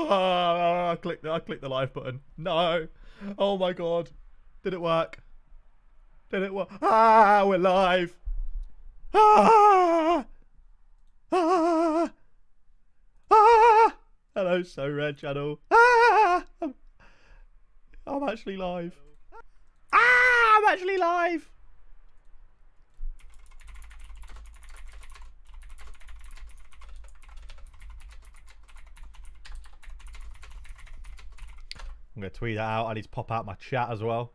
Oh, I clicked the live button. No. Oh my god. Did it work? Did it work? Ah, we're live. Ah. Ah. Ah. Hello, So Red channel. Ah. I'm actually live. Ah, I'm actually live. I'm going to tweet that out. I need to pop out my chat as well.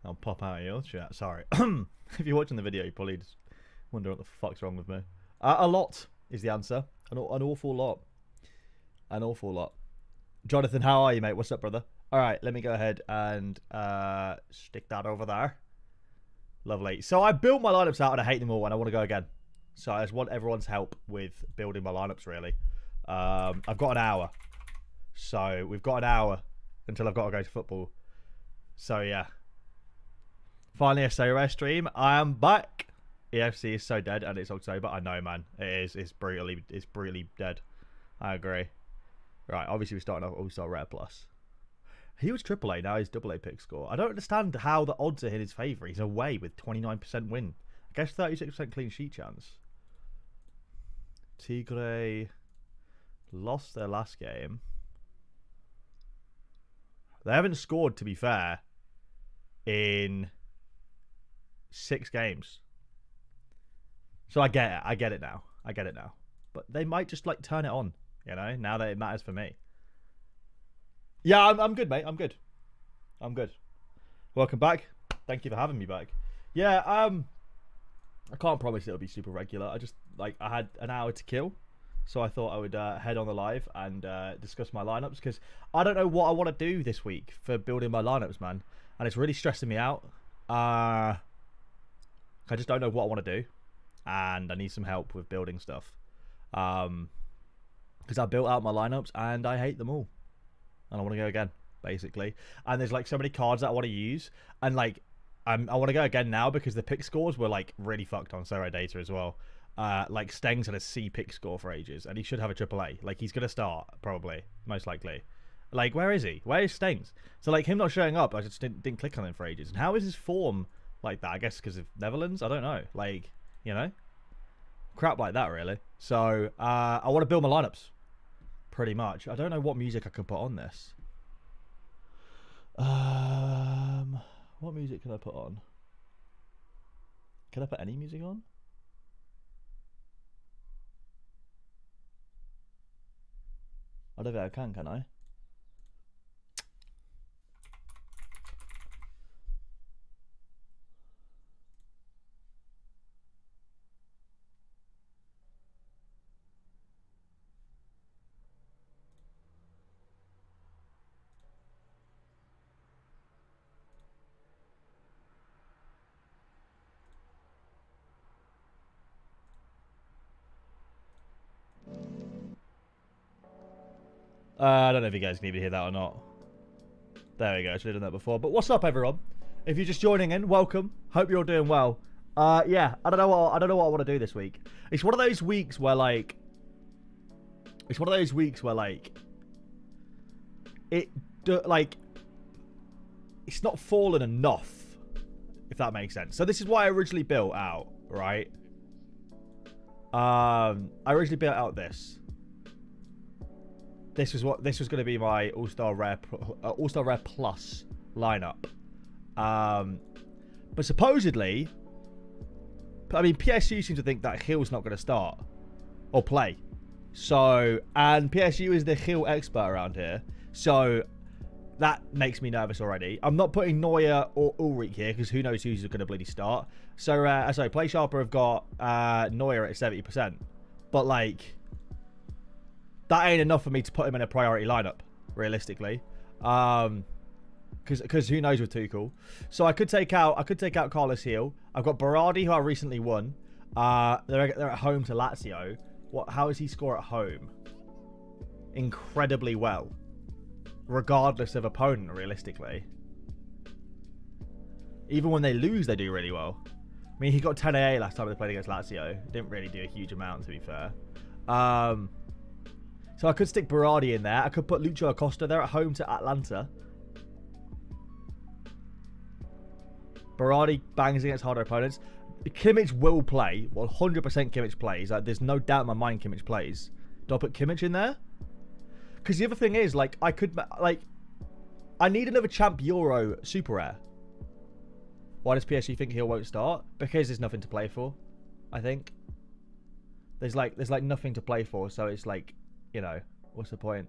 I'll pop out your chat. Sorry. If you're watching the video, you probably just wonder what the fuck's wrong with me. A lot is the answer. An awful lot. An awful lot. Jonathan, how are you, mate? What's up, brother? All right, let me go ahead and stick that over there. Lovely. So I built my lineups out and I hate them all and I want to go again. So I just want everyone's help with building my lineups, really. I've got an hour. So we've got an hour until I've got to go to football. So yeah. Finally a Sorare stream. I am back. EFC is so dead and it's October. I know, man. It is. It's brutally dead. I agree. Right, obviously we're starting off All-Star Rare Plus. He was AAA, now he's AA pick score. I don't understand how the odds are in his favour. He's away with 29% win. I guess 36% clean sheet chance. Tigre lost their last game. They haven't scored, to be fair, in 6 games. So I get it. I get it now. I get it now. But they might just like turn it on, you know, now that it matters for me. Yeah, I'm good, mate. I'm good. I'm good. Welcome back. Thank you for having me back. Yeah, I can't promise it'll be super regular. I had an hour to kill. So I thought I would head on the live and discuss my lineups because I don't know what I want to do this week for building my lineups, man. And it's really stressing me out. I just don't know what I want to do. And I need some help with building stuff. Because I built out my lineups and I hate them all. And I want to go again, basically. And there's like so many cards that I want to use. And like, I want to go again now because the pick scores were like really fucked on Sorare data as well. Like Stengs had a C pick score for ages, and he should have a AAA. Like he's gonna start probably, most likely. Like where is he? Where is Stengs? So like him not showing up, I just didn't click on him for ages. And how is his form like that? I guess because of Netherlands. I don't know. Like you know, crap like that really. So I want to build my lineups, pretty much. I don't know what music I can put on this. What music can I put on? Can I put any music on? I don't think I can I? I don't know if you guys can even hear that or not. There we go. I should have done that before. But what's up, everyone? If you're just joining in, welcome. Hope you're all doing well. Yeah, I don't know what I want to do this week. It's one of those weeks where like, it's not fallen enough, if that makes sense. So this is why I originally built out, right? I originally built out this. This was going to be my All-Star Rare Plus lineup. But supposedly, I mean, PSU seems to think that Hill's not going to start or play. So, and PSU is the Hill expert around here. So that makes me nervous already. I'm not putting Neuer or Ulrich here because who knows who's going to bloody start. So, sorry, Play Sharper have got Neuer at 70%. But like, that ain't enough for me to put him in a priority lineup, realistically. Because who knows with Tuchel. So I could take out Carlos Heel. I've got Berardi, who I recently won. They're at home to Lazio. How does he score at home? Incredibly well, regardless of opponent, realistically. Even when they lose, they do really well. I mean, he got 10 AA last time they played against Lazio. Didn't really do a huge amount, to be fair. So So I could stick Berardi in there. I could put Lucho Acosta there at home to Atlanta. Berardi bangs against harder opponents. Kimmich will play. 100% Kimmich plays. Like, there's no doubt in my mind Kimmich plays. Do I put Kimmich in there? Because the other thing is, like, I could... Like, I need another Champ Euro Super Rare. Why does PSG think he won't start? Because there's nothing to play for, I think. There's like nothing to play for, so it's like, you know, what's the point?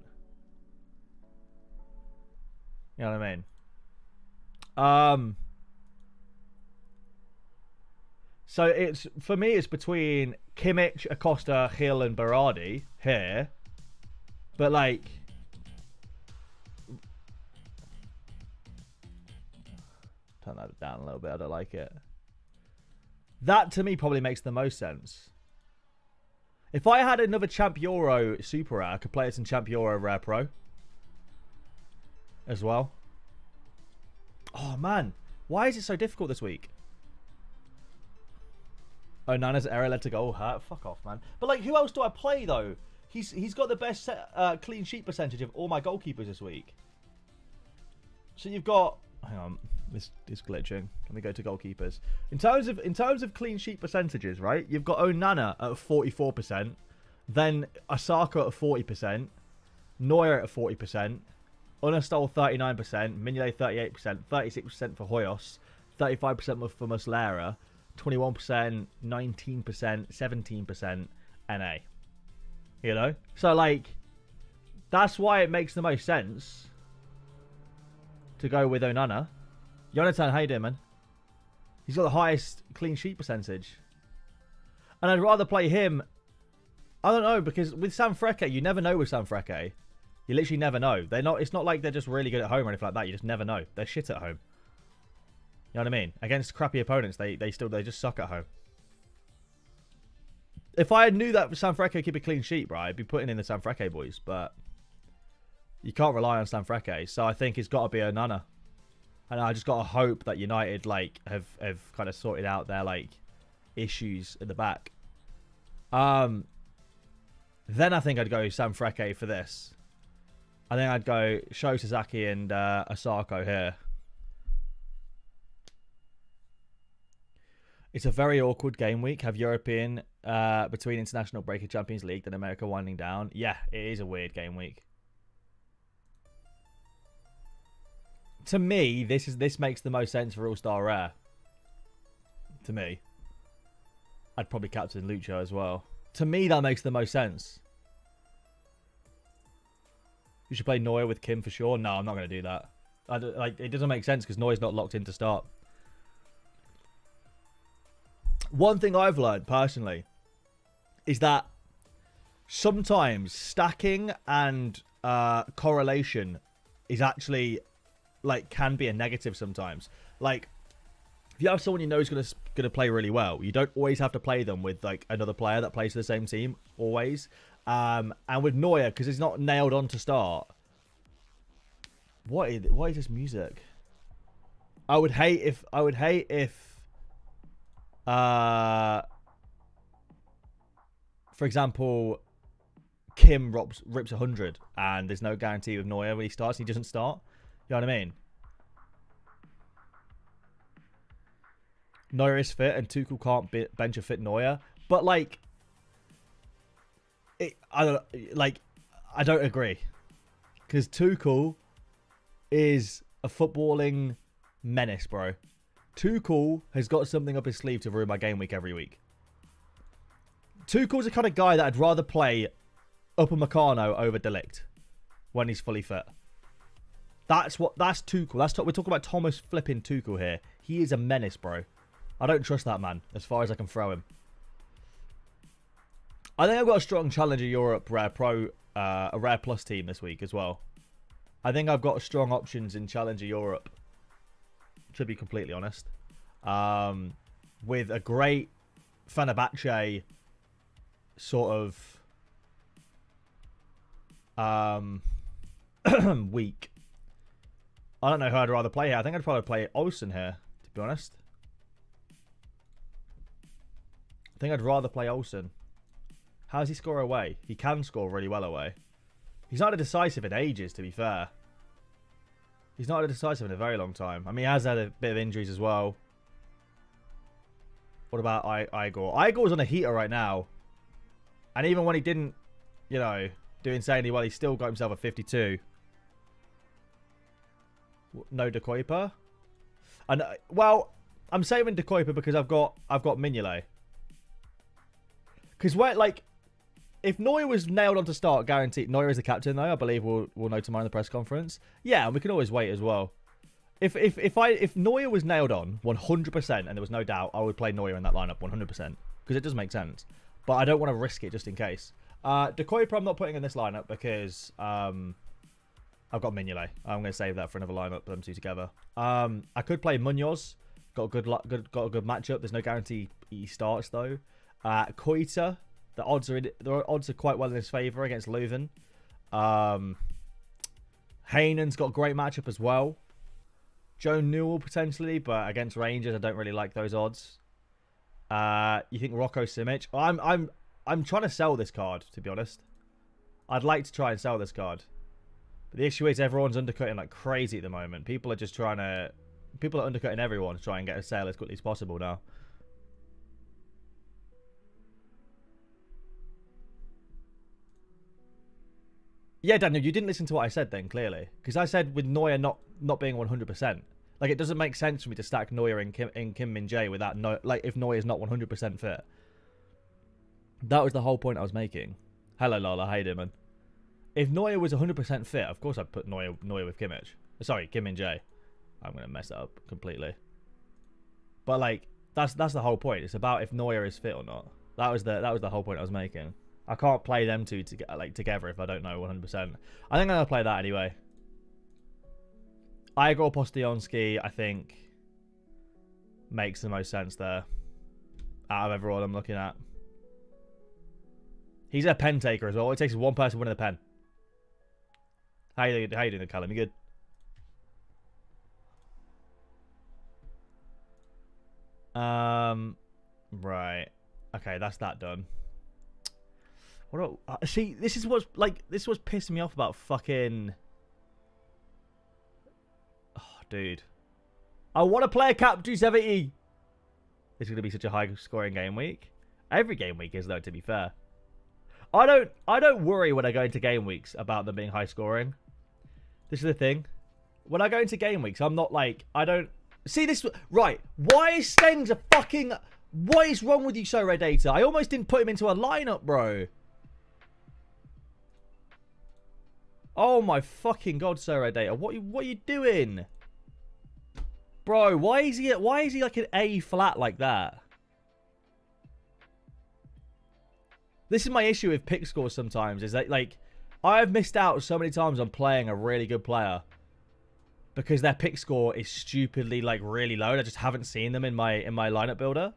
You know what I mean? So it's, for me, it's between Kimmich, Acosta, Gil, and Berardi here. But like, turn that down a little bit. I don't like it. That to me probably makes the most sense. If I had another Champ Euro Super Rare, I could play it in Champ Euro Rare Pro as well. Oh man, why is it so difficult this week? Oh, Nana's error led to goal hurt. Fuck off, man. But like, who else do I play though? He's got the best clean sheet percentage of all my goalkeepers this week. So you've got, hang on, this is glitching. Let me go to goalkeepers. In terms of clean sheet percentages, right? You've got Onana at 44%, then Osaka at 40%, Neuer at 40%, Unastol 39%, Mignolet 38%, 36% for Hoyos, 35% for Muslera, 21%, 19%, 17% NA. You know? So like, that's why it makes the most sense to go with Onana. Jonathan, how you doing, man? He's got the highest clean sheet percentage. And I'd rather play him. I don't know, because with Sanfrecce, you never know with Sanfrecce. You literally never know. They're not. It's not like they're just really good at home or anything like that. You just never know. They're shit at home. You know what I mean? Against crappy opponents, they just suck at home. If I knew that Sanfrecce keep a clean sheet, right, I'd be putting in the Sanfrecce boys, but you can't rely on Sanfrecce. So I think it's got to be Onana. And I just got to hope that United like have kind of sorted out their like issues at the back. Then I think I'd go Sanfrecce for this. I think I'd go Sho Sasaki and Osako here. It's a very awkward game week. Have European between international break of Champions League, then America winding down. Yeah, it is a weird game week. To me, this makes the most sense for All-Star Rare. To me. I'd probably captain Lucho as well. To me, that makes the most sense. You should play Neuer with Kim for sure. No, I'm not going to do that. It doesn't make sense because Neuer's not locked in to start. One thing I've learned personally is that sometimes stacking and correlation is actually like can be a negative sometimes. Like if you have someone you know is gonna play really well, you don't always have to play them with like another player that plays for the same team always. And with Neuer, because he's not nailed on to start. What is this music? I would hate if for example, Kim rips 100 and there's no guarantee with Neuer when he starts. He doesn't start. You know what I mean? Neuer is fit and Tuchel can't bench a fit Neuer. But like, I don't agree, because Tuchel is a footballing menace, bro. Tuchel has got something up his sleeve to ruin my game week every week. Tuchel's the kind of guy that I'd rather play Upamecano over De Ligt when he's fully fit. That's Tuchel. We're talking about Thomas flipping Tuchel here. He is a menace, bro. I don't trust that man as far as I can throw him. I think I've got a strong Challenger Europe Rare Pro, a Rare Plus team this week as well. I think I've got strong options in Challenger Europe, to be completely honest. With a great Fenerbahce sort of week. I don't know who I'd rather play here. I think I'd probably play Olsen here, to be honest. I think I'd rather play Olsen. How does he score away? He can score really well away. He's not a decisive in ages, to be fair. He's not a decisive in a very long time. I mean, he has had a bit of injuries as well. What about Igor? Igor's on a heater right now. And even when he didn't, you know, do insanely well, he still got himself a 52. No Goalkeeper. And well, I'm saving Goalkeeper because I've got Mignolet. Because like, if Neuer was nailed on to start, guaranteed. Neuer is the captain though. I believe we'll know tomorrow in the press conference. Yeah, and we can always wait as well. If Neuer was nailed on 100% and there was no doubt, I would play Neuer in that lineup 100% because it does make sense. But I don't want to risk it just in case. Goalkeeper I'm not putting in this lineup because I've got Mignolet. I'm going to save that for another lineup. Put them two together. I could play Munoz. Got a good matchup. There's no guarantee he starts though. Koita. The odds are quite well in his favour against Leuven. Haynen's got a great matchup as well. Joe Newell potentially, but against Rangers I don't really like those odds. You think Rocco Simic? I'm trying to sell this card, to be honest. I'd like to try and sell this card. But the issue is everyone's undercutting like crazy at the moment. People are undercutting everyone to try and get a sale as quickly as possible now. Yeah, Daniel, you didn't listen to what I said then, clearly. Because I said with Neuer not being 100%. Like, it doesn't make sense for me to stack Neuer in Kim Min-jae without like if Neuer is not 100% fit. That was the whole point I was making. Hello, Lola. How you doing, man? If Neuer was 100% fit, of course I'd put Neuer with Kimmich. Sorry, Kim Min-jae. I'm going to mess that up completely. But, like, that's the whole point. It's about if Neuer is fit or not. That was the whole point I was making. I can't play them two together if I don't know 100%. I think I'm going to play that anyway. Igor Postionski, I think, makes the most sense there out of everyone I'm looking at. He's a pen taker as well. It takes one person winning the pen. How you doing, Callum? You good? Right. Okay, that's that done. See, this is what's pissing me off about fucking. Oh, dude. I want to play a Cap 270. It's going to be such a high-scoring game week. Every game week is, though, to be fair. I don't worry when I go into game weeks about them being high-scoring. This is the thing. When I go into game weeks, I'm not like... I don't... See this... Right. Why is Stengs a fucking... What is wrong with you, Sorare Data? I almost didn't put him into a lineup, bro. Oh my fucking god, Sorare Data. What are you doing? Bro, why is he like an A flat like that? This is my issue with pick scores sometimes, is that like I've missed out so many times on playing a really good player because their pick score is stupidly like really low and I just haven't seen them in my lineup builder.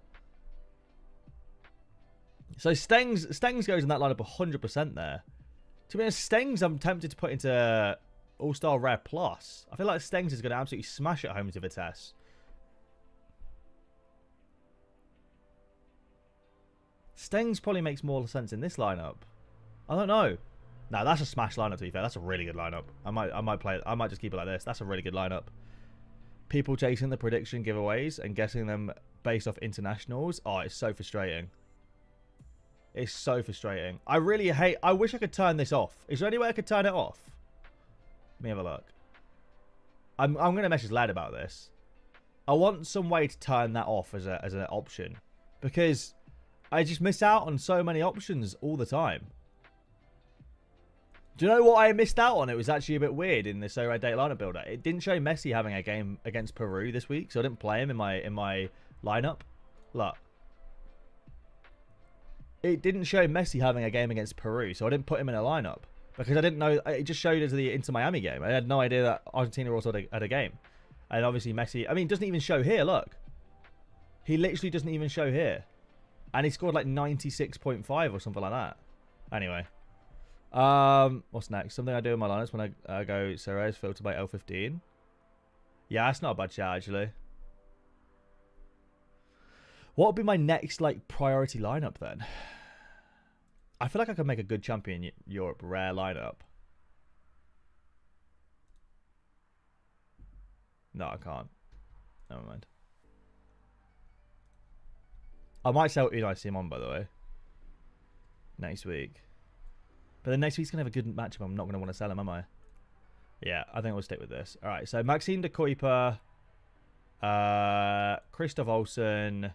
So Stengs goes in that lineup 100% there. To be honest, Stengs I'm tempted to put into All-Star Rare Plus. I feel like Stengs is going to absolutely smash at home to Vitesse. Stengs probably makes more sense in this lineup. I don't know. No, that's a smash lineup to be fair. That's a really good lineup. I might play it. I might just keep it like this. That's a really good lineup. People chasing the prediction giveaways and guessing them based off internationals. Oh, it's so frustrating. It's so frustrating. I really hate... I wish I could turn this off. Is there any way I could turn it off? Let me have a look. I'm going to message Lad about this. I want some way to turn that off as an option. Because I just miss out on so many options all the time. Do you know what I missed out on? It was actually a bit weird in the Sorare Data lineup builder. It didn't show Messi having a game against Peru this week, so I didn't play him in my lineup. Look. It didn't show Messi having a game against Peru, so I didn't put him in a lineup. Because I didn't know... It just showed us the Inter Miami game. I had no idea that Argentina also had a game. And obviously Messi... I mean, it doesn't even show here, look. He literally doesn't even show here. And he scored like 96.5 or something like that. Anyway. What's next? Something I do in my lineups when I go Sorare is filtered by L15. Yeah, that's not a bad shout, actually. What would be my next, like, priority lineup, then? I feel like I could make a good Champion Europe rare lineup. No, I can't. Never mind. I might sell Unai Simon, by the way. Next week. But then next week's going to have a good matchup. I'm not going to want to sell him, am I? Yeah, I think we'll stick with this. All right, so Maxime de Kuiper, Christoph Olsen.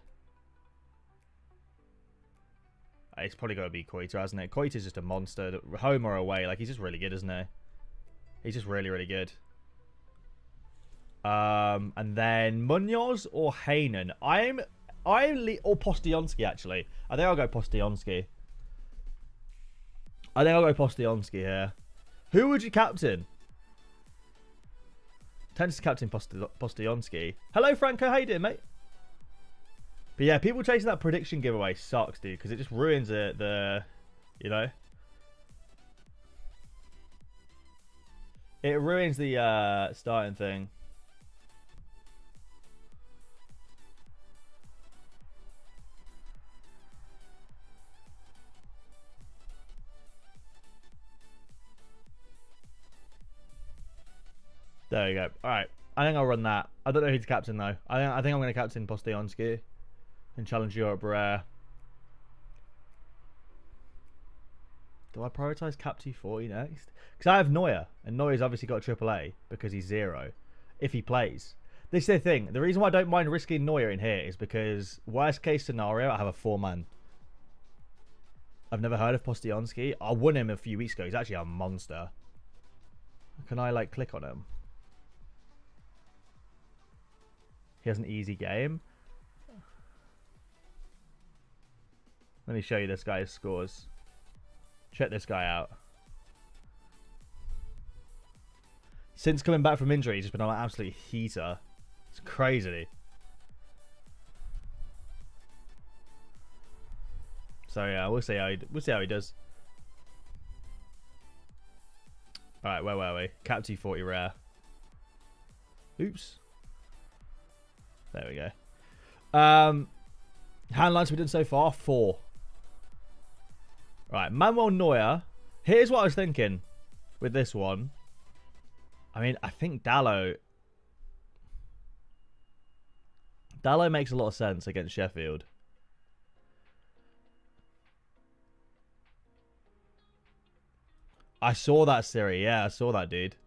It's probably got to be Koita, hasn't it? Koita's just a monster. Home or away, like he's just really good, isn't he? He's just really, really good. And then Munoz or Hainan. Or Postionski, actually. I think I'll go Postionski. Here. Who would you captain? Tends to captain Postionski. Hello, Franco. How you doing, mate? But yeah, people chasing that prediction giveaway sucks, dude, because it just ruins the, you know? It ruins the starting thing. There you go. All right. I think I'll run that. I don't know who to captain, though. I think I'm going to captain Postionski and challenge Europe Rare. Do I prioritise Cap 240 next? Because I have Neuer, and Neuer's obviously got AAA because he's 0 if he plays. This is the thing. The reason why I don't mind risking Neuer in here is because worst case scenario, I have a 4-man. I've never heard of Postionski. I won him a few weeks ago. He's actually a monster. Can I, like, click on him? He has an easy game. Let me show you this guy's scores. Check this guy out. Since coming back from injury, he's just been on an absolute heater. It's crazy. So yeah, we'll see how he does. All right, where were we? Cap 240 rare. Oops. There we go. Handlines we've done so far, 4. Right, Manuel Neuer. Here's what I was thinking with this one. I mean, I think Dallo makes a lot of sense against Sheffield. I saw that, Siri. Yeah, I saw that, dude.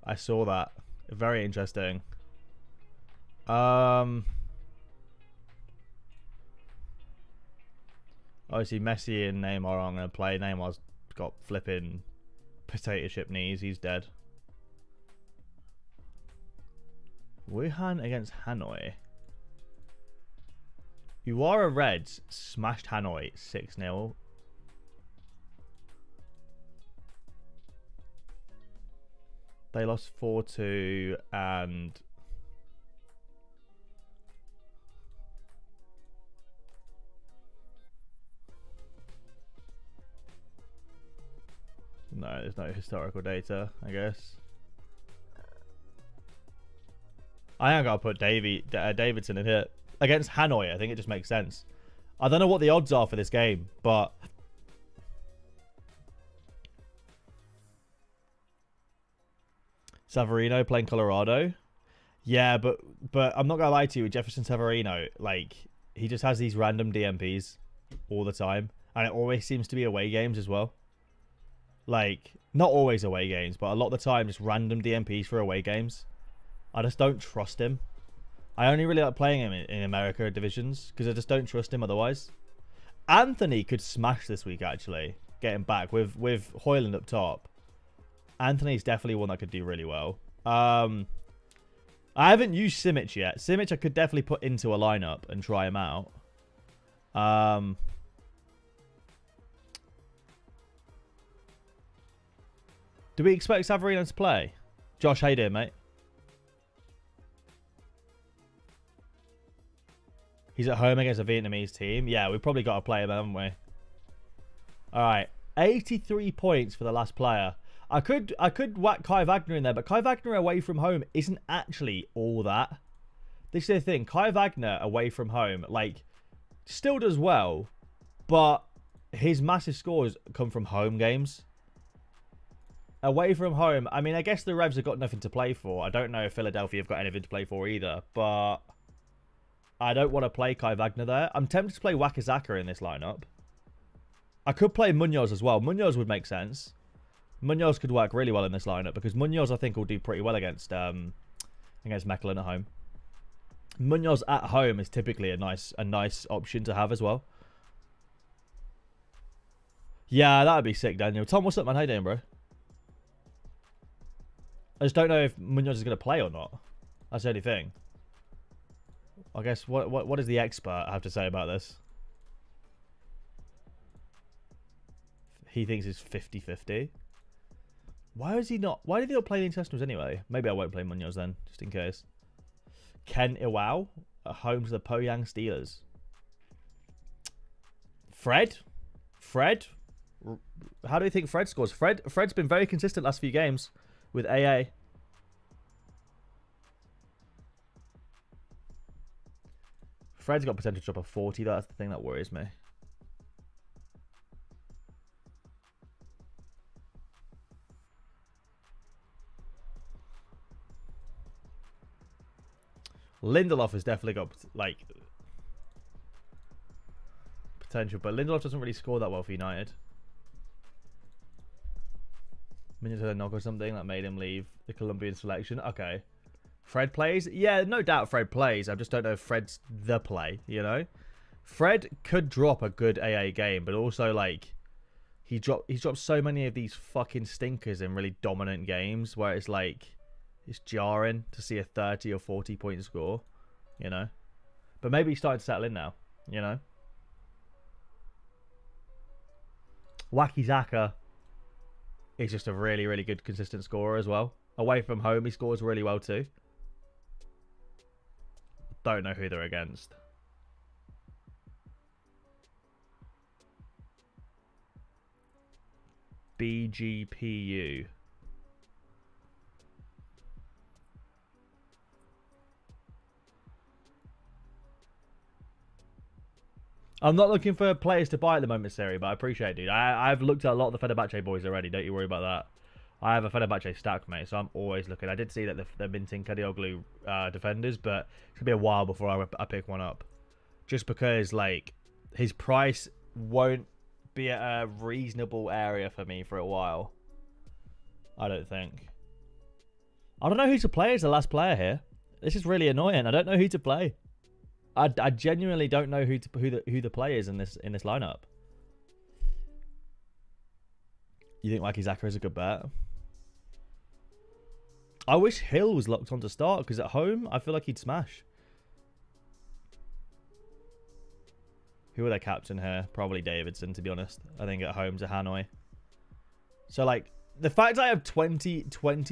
I saw that. Very interesting. Obviously, Messi and Neymar aren't going to play. Neymar's got flipping potato chip knees. He's dead. Wuhan against Hanoi. Uwara Reds smashed Hanoi 6-0. They lost 4-2 and... No, there's no historical data, I guess. I think I'll put Davidson in here. Against Hanoi, I think it just makes sense. I don't know what the odds are for this game, but... Savarino playing Colorado. Yeah, but I'm not going to lie to you, with Jefferson Savarino, like, he just has these random DMPs all the time. And it always seems to be away games as well. Like, not always away games, but a lot of the time, just random DMPs for away games. I just don't trust him. I only really like playing him in America divisions, because I just don't trust him otherwise. Anthony could smash this week, actually, getting back with Hoyland up top. Anthony's definitely one that could do really well. I haven't used Simic yet. Simic I could definitely put into a lineup and try him out. Do we expect Savarino to play? Josh, how you doing, mate? He's at home against a Vietnamese team. Yeah, we've probably got to play him, haven't we? All right. 83 points for the last player. I could whack Kai Wagner in there, but Kai Wagner away from home isn't actually all that. This is the thing. Kai Wagner away from home, like, still does well, but his massive scores come from home games. Away from home, I mean, I guess the Revs have got nothing to play for. I don't know if Philadelphia have got anything to play for either, but I don't want to play Kai Wagner there. I'm tempted to play Wakazaka in this lineup. I could play Munoz as well. Munoz would make sense. Munoz could work really well in this lineup because Munoz, I think, will do pretty well against Mechelen at home. Munoz at home is typically a nice option to have as well. Yeah, that would be sick, Daniel. Tom, what's up, man? How you doing, bro? I just don't know if Munoz is going to play or not. That's the only thing. I guess, what does the expert have to say about this? He thinks it's 50-50. Why is he not? Why did he not play the internationals anyway? Maybe I won't play Munoz then, just in case. Ken Iwao at home to the Poyang Steelers. Fred? How do you think Fred scores? Fred's been very consistent last few games with AA. Fred's got potential to drop a 40. That's the thing that worries me. Lindelof has definitely got, like, potential, but Lindelof doesn't really score that well for United. Minutes had a knock or something that made him leave the Colombian selection. Okay. Fred plays? Yeah, no doubt Fred plays. I just don't know if Fred's the play, you know? Fred could drop a good AA game, but also, like, he's dropped so many of these fucking stinkers in really dominant games where it's like, it's jarring to see a 30 or 40 point score, you know? But maybe he's starting to settle in now, you know? Wakizaka is just a really, really good consistent scorer as well. Away from home, he scores really well too. Don't know who they're against. BGPU. I'm not looking for players to buy at the moment, Siri, but I appreciate it, dude. I've looked at a lot of the Fenerbahce boys already. Don't you worry about that. I have a Fenerbahce stack, mate, so I'm always looking. I did see that they're minting Kadioglu defenders, but it's going to be a while before I pick one up. Just because, like, his price won't be at a reasonable area for me for a while. I don't think. I don't know who to play as the last player here. This is really annoying. I don't know who to play. I genuinely don't know who the play is in this lineup. You think Wakizaka is a good bet? I wish Hill was locked on to start because at home I feel like he'd smash. Who are their captain here? Probably Davidson, to be honest. I think at home to Hanoi. So, like, the fact I have 20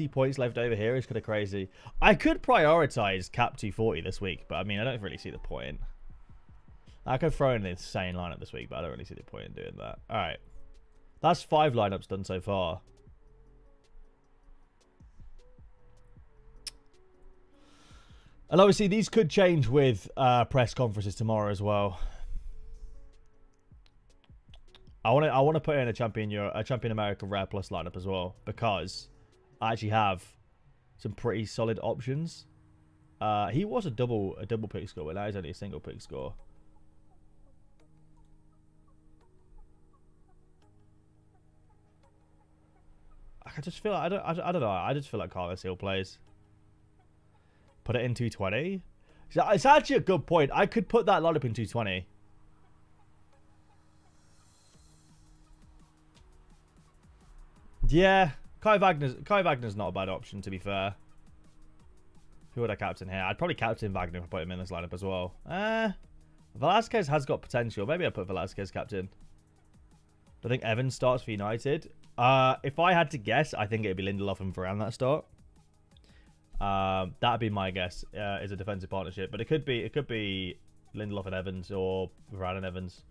points left over here is kind of crazy. I could prioritize Cap 240 this week, but I mean, I don't really see the point. I could throw in an insane lineup this week, but I don't really see the point in doing that. All right. That's 5 lineups done so far. And obviously, these could change with press conferences tomorrow as well. I want to put in a Champion America Rare Plus lineup as well because I actually have some pretty solid options. He was a double pick score, but now he's only a single pick score. I just feel like, I don't know. I just feel like Carlos Hill plays. Put it in 220. It's actually a good point. I could put that lineup in 220. Yeah, Kai Wagner's not a bad option, to be fair. Who would I captain here? I'd probably captain Wagner if I put him in this lineup as well. Velasquez has got potential. Maybe I'd put Velasquez captain. Do I think Evans starts for United? If I had to guess, I think it'd be Lindelof and Varane that start. That'd be my guess. Is a defensive partnership, but it could be Lindelof and Evans or Varane and Evans.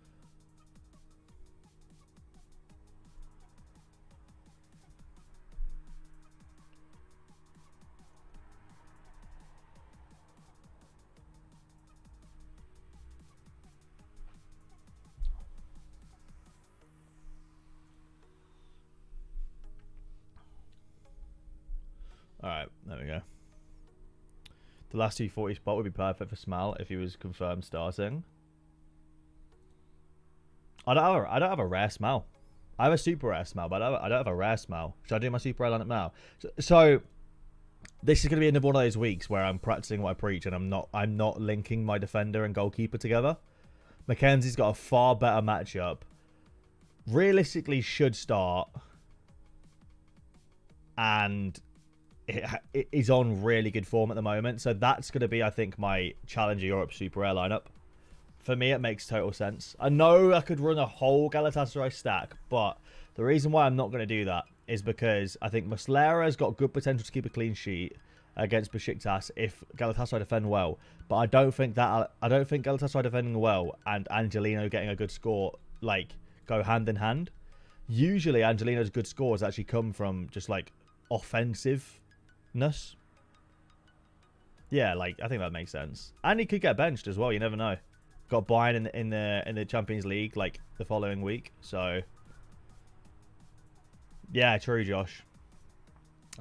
Alright, there we go. The last 240 spot would be perfect for Smal if he was confirmed starting. I don't have a rare Smal. I have a super rare Smal, but I don't have a rare Smal. Should I do my super rare lineup now? So this is going to be another one of those weeks where I'm practicing what I preach, and I'm not linking my defender and goalkeeper together. Mackenzie's got a far better matchup. Realistically, should start, and it is on really good form at the moment. So that's going to be, I think, my Challenger Europe Super Rare lineup. For me, it makes total sense. I know I could run a whole Galatasaray stack, but the reason why I'm not going to do that is because I think Muslera's got good potential to keep a clean sheet against Besiktas if Galatasaray defend well. But I don't think Galatasaray defending well and Angelino getting a good score like go hand in hand. Usually Angelino's good scores actually come from just like offensiveness. Yeah, like I think that makes sense. And he could get benched as well, you never know. Got Bayern in the Champions League like the following week, so yeah, true, Josh.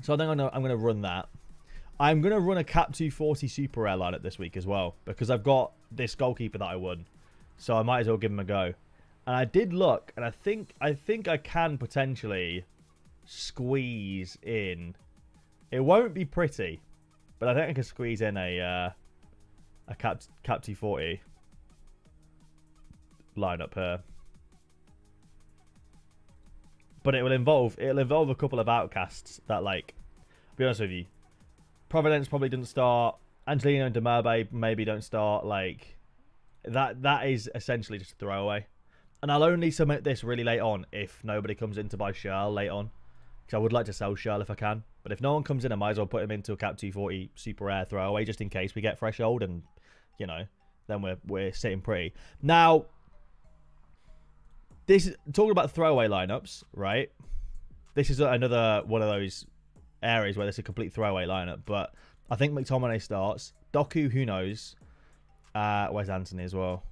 So I think I'm gonna run that. I'm gonna run a Cap 240 Super Rare lineup this week as well because I've got this goalkeeper that I won, so I might as well give him a go. And I did look, and I think I can potentially squeeze in. It won't be pretty, but I think I can squeeze in a Cap 240 lineup here. But it'll involve a couple of outcasts that, like, I'll be honest with you, Providence probably doesn't start. Angelino and Demerbe maybe don't start. Like that is essentially just a throwaway. And I'll only submit this really late on if nobody comes in to buy Shirl late on, because I would like to sell Shirl if I can. But if no one comes in, I might as well put him into a Cap 240 Super Rare throwaway just in case we get threshold, and you know, then we're sitting pretty. Now, this is talking about throwaway lineups, right? This is another one of those areas where there's a complete throwaway lineup, but I think McTominay starts. Doku, who knows? Where's Anthony as well?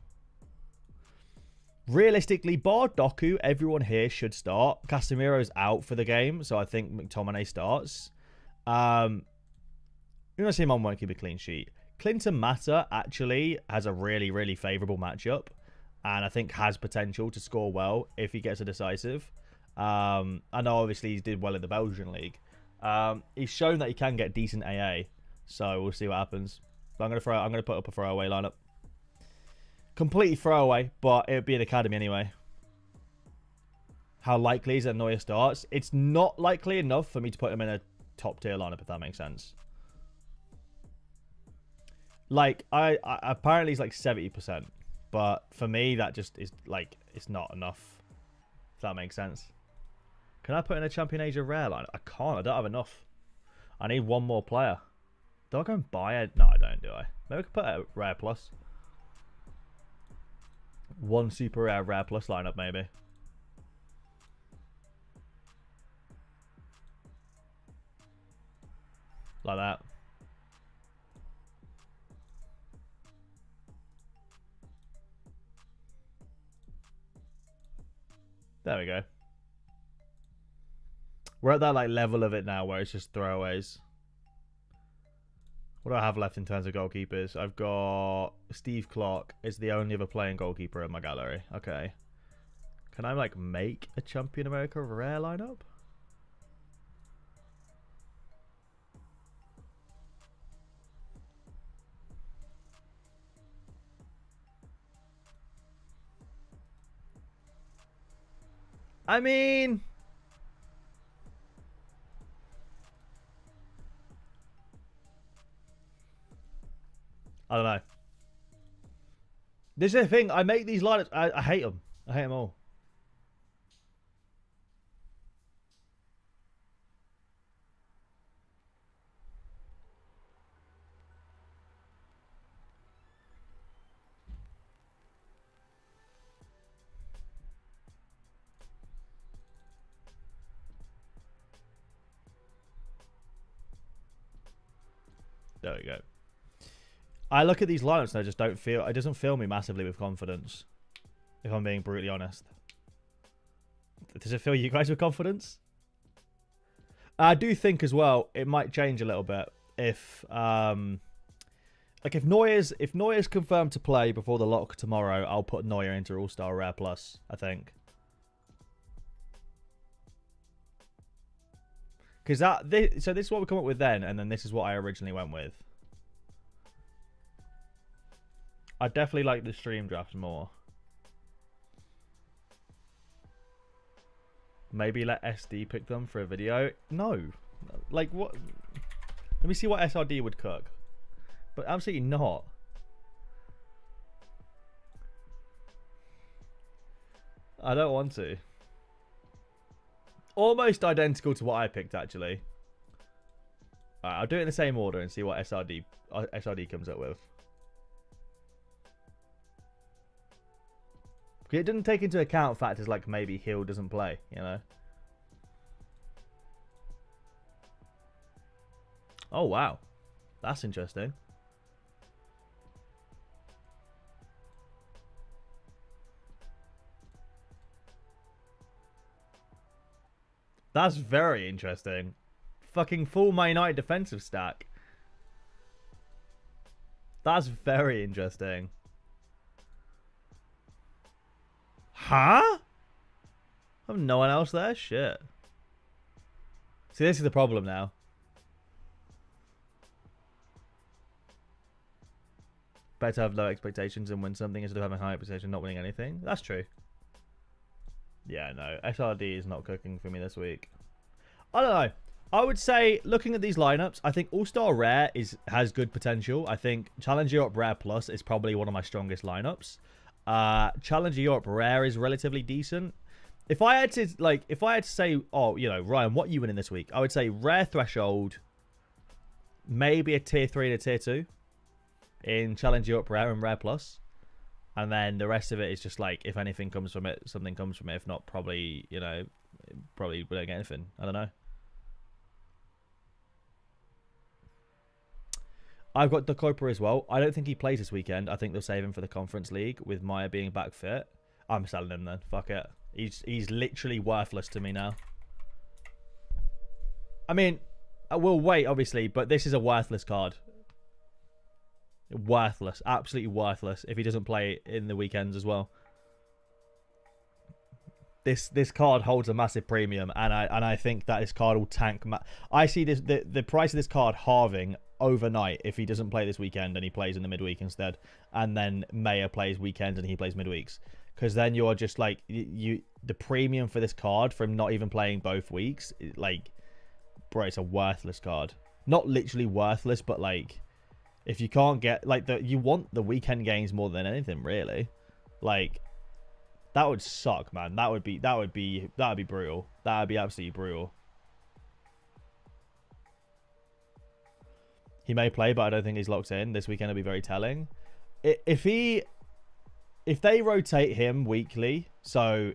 Realistically, bar Doku, everyone here should start. Casemiro's out for the game, so I think McTominay starts. You're gonna see him won't keep a clean sheet. Clinton Mata actually has a really, really favourable matchup, and I think has potential to score well if he gets a decisive. I know obviously he did well in the Belgian league. He's shown that he can get decent AA, so we'll see what happens. But I'm gonna put up a throwaway lineup. Completely throwaway, but it would be an academy anyway. How likely is that Neuer starts? It's not likely enough for me to put him in a top tier lineup, if that makes sense. Like I apparently he's like 70%, but for me that just is like it's not enough. If that makes sense. Can I put in a Champion Asia rare line? I can't. I don't have enough. I need one more player. Do I go and buy it? No, I don't, do I? Maybe I could put a rare plus. One super rare plus lineup, maybe. Like that. There we go. We're at that like level of it now where it's just throwaways. What do I have left in terms of goalkeepers? I've got Steve Clark is the only other playing goalkeeper in my gallery. Okay. Can I like make a Champion America rare lineup? I mean, I don't know. This is the thing. I make these lineups. I hate them. I hate them all. There we go. I look at these lineups and I just don't feel... It doesn't fill me massively with confidence. If I'm being brutally honest. Does it fill you guys with confidence? I do think as well it might change a little bit if like if Neuer's confirmed to play before the lock tomorrow, I'll put Neuer into All-Star Rare Plus, I think. Because so this is what we come up with then, and then this is what I originally went with. I definitely like the stream drafts more. Maybe let SD pick them for a video. No. Like what? Let me see what SRD would cook. But absolutely not. I don't want to. Almost identical to what I picked, actually. Alright, I'll do it in the same order and see what SRD comes up with. It doesn't take into account factors like maybe Hill doesn't play, you know. Oh, wow. That's interesting. That's very interesting. Fucking full Man United defensive stack. That's very interesting. Huh? I have no one else there? Shit. See, this is the problem now. Better to have low expectations and win something instead of having high expectations and not winning anything. That's true. Yeah, no. SRD is not cooking for me this week. I don't know. I would say, looking at these lineups, I think All-Star Rare has good potential. I think Challenger Europe Rare Plus is probably one of my strongest lineups. Challenger Europe Rare is relatively decent. If I had to say, oh, you know, Ryan, what are you winning this week? I would say Rare Threshold, maybe a Tier 3 and a Tier 2 in Challenger Europe Rare and Rare Plus. And then the rest of it is just like, if anything comes from it, something comes from it. If not, probably, you know, probably we don't get anything. I don't know. I've got Goalkeeper as well. I don't think he plays this weekend. I think they'll save him for the Conference League with Maya being back fit. I'm selling him then. Fuck it. He's literally worthless to me now. I mean, I will wait, obviously, but this is a worthless card. Worthless. Absolutely worthless if he doesn't play in the weekends as well. This card holds a massive premium, and I think that this card will tank. I see the price of this card halving overnight if he doesn't play this weekend and he plays in the midweek instead, and then Maya plays weekends and he plays midweeks, because then you're just like the premium for this card from not even playing both weeks, like, bro, it's a worthless card. Not literally worthless, but like, if you can't get like you want the weekend games more than anything, really. Like, that would suck, man. That would be brutal. That would be absolutely brutal. He may play, but I don't think he's locked in. This weekend will be very telling. If they rotate him weekly, so,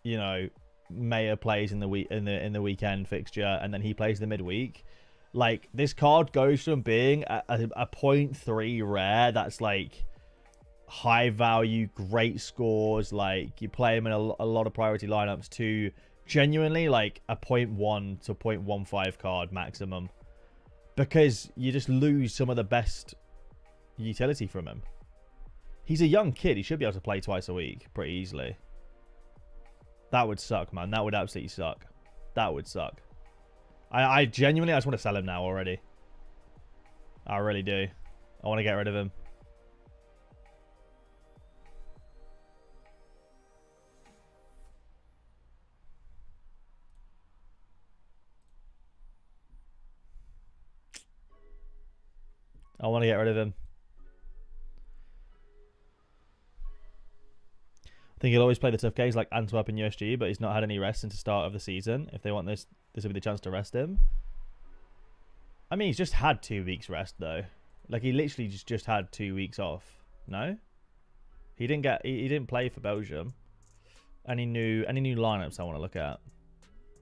you know, Maya plays in the weekend fixture and then he plays the midweek, like, this card goes from being a 0.3 rare that's like high value, great scores, like you play him in a lot of priority lineups, to genuinely like a 0.1 to 0.15 card maximum, because you just lose some of the best utility from him. He's a young kid. He should be able to play twice a week pretty easily. That would suck, man. That would absolutely suck. That would suck. I genuinely, I just want to sell him now already. I really do. I want to get rid of him. I want to get rid of him. I think he'll always play the tough games like Antwerp and USG, but he's not had any rest since the start of the season. If they want this will be the chance to rest him. I mean, he's just had 2 weeks rest though. Like, he literally just had 2 weeks off. No? He didn't play for Belgium. Any new lineups I want to look at?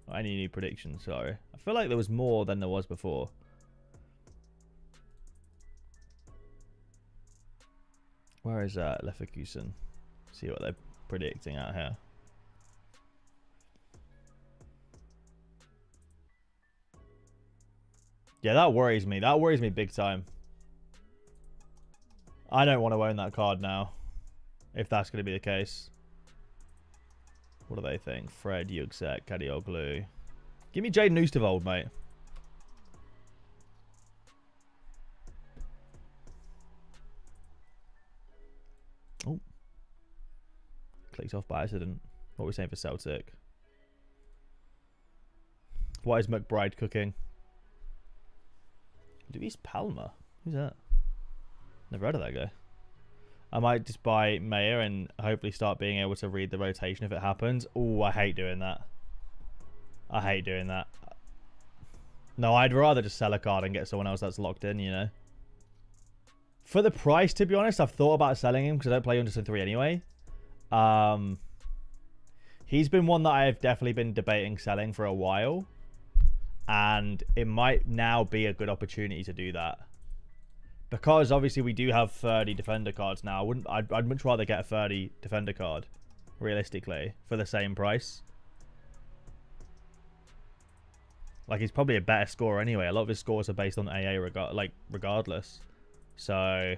Or any new predictions, sorry. I feel like there was more than there was before. Where is Leverkusen? See what they're predicting out here. Yeah, that worries me. That worries me big time. I don't want to own that card now, if that's going to be the case. What do they think? Fred, Yugsek, Kadioglu. Give me Jaden Oostervold, mate. Oh. Clicked off by accident. What are we saying for Celtic? Why is McBride cooking? Luis Palma? Who's that? Never heard of that guy. I might just buy Mayer and hopefully start being able to read the rotation if it happens. Oh, I hate doing that. I hate doing that. No, I'd rather just sell a card and get someone else that's locked in, you know. For the price, to be honest, I've thought about selling him because I don't play Under 3 anyway. He's been one that I've definitely been debating selling for a while. And it might now be a good opportunity to do that. Because obviously we do have 30 defender cards now. I'd much rather get a 30 defender card, realistically, for the same price. Like, he's probably a better scorer anyway. A lot of his scores are based on AA regardless. So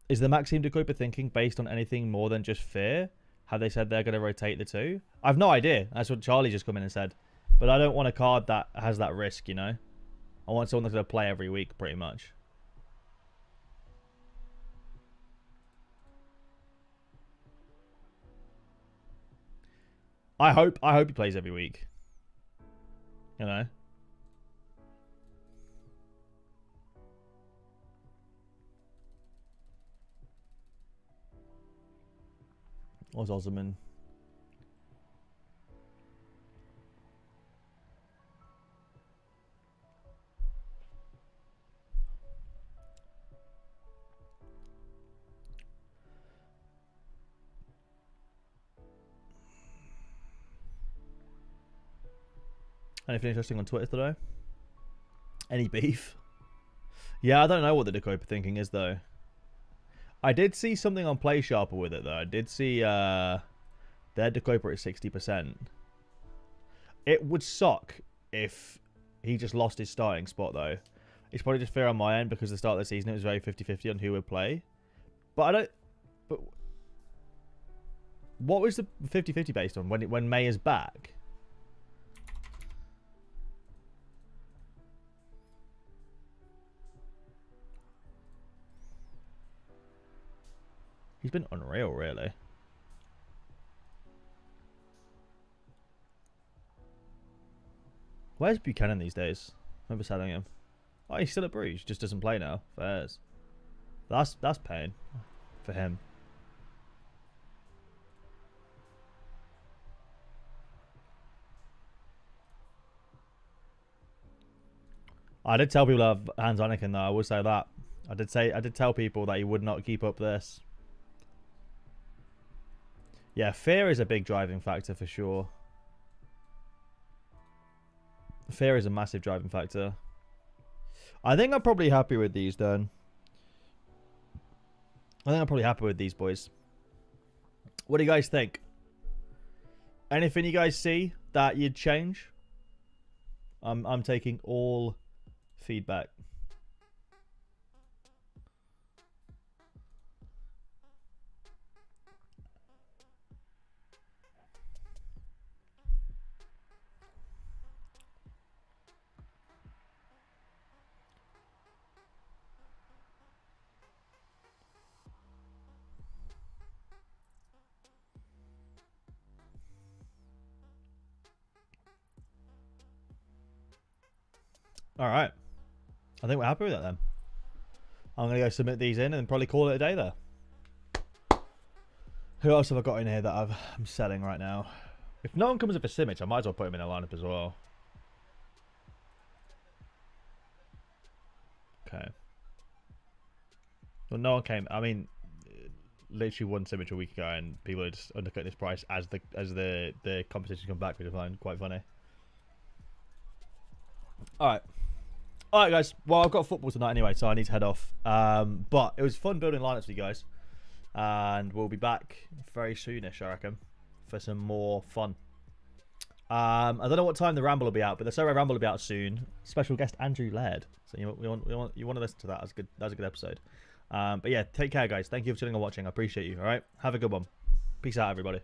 is the Maxime de Cooper thinking based on anything more than just fear? Have they said they're going to rotate the two? I've no idea. That's what Charlie just come in and said. But I don't want a card that has that risk, you know? I want someone that's going to play every week, pretty much. I hope he plays every week. You know? What's Osman? Anything interesting on Twitter today? Any beef? Yeah, I don't know what the Decoper thinking is, though. I did see something on Play Sharper with it, though. I did see their Decoper at 60%. It would suck if he just lost his starting spot, though. It's probably just fair on my end because the start of the season it was very 50-50 on who would play. But I don't... But what was the 50-50 based on? When May is back? He's been unreal, really. Where's Buchanan these days? I remember selling him. Oh, he's still at Bruges. Just doesn't play now. Fairs. That's pain for him. I did tell people to have Hans Anakin, though. I will say that. I did tell people that he would not keep up this. Yeah, fear is a big driving factor for sure. Fear is a massive driving factor. I think I'm probably happy with these, then. I think I'm probably happy with these boys. What do you guys think? Anything you guys see that you'd change? I'm taking all feedback. All right. I think we're happy with that then. I'm going to go submit these in and probably call it a day there. Who else have I got in here that I'm selling right now? If no one comes up with Simic, I might as well put him in a lineup as well. Okay. Well, no one came. I mean, literally one Simic a week ago, and people are just undercutting this price as the competition come back, which I find quite funny. All right. All right, guys. Well, I've got football tonight anyway, so I need to head off. But it was fun building lineups with you guys. And we'll be back very soonish, I reckon. for some more fun. I don't know what time the Ramble will be out, but the Sorare Ramble will be out soon. Special guest Andrew Laird. So you want to listen to that. That's good. That's a good episode. But yeah, take care, guys. Thank you for tuning and watching. I appreciate you. All right, have a good one. Peace out, everybody.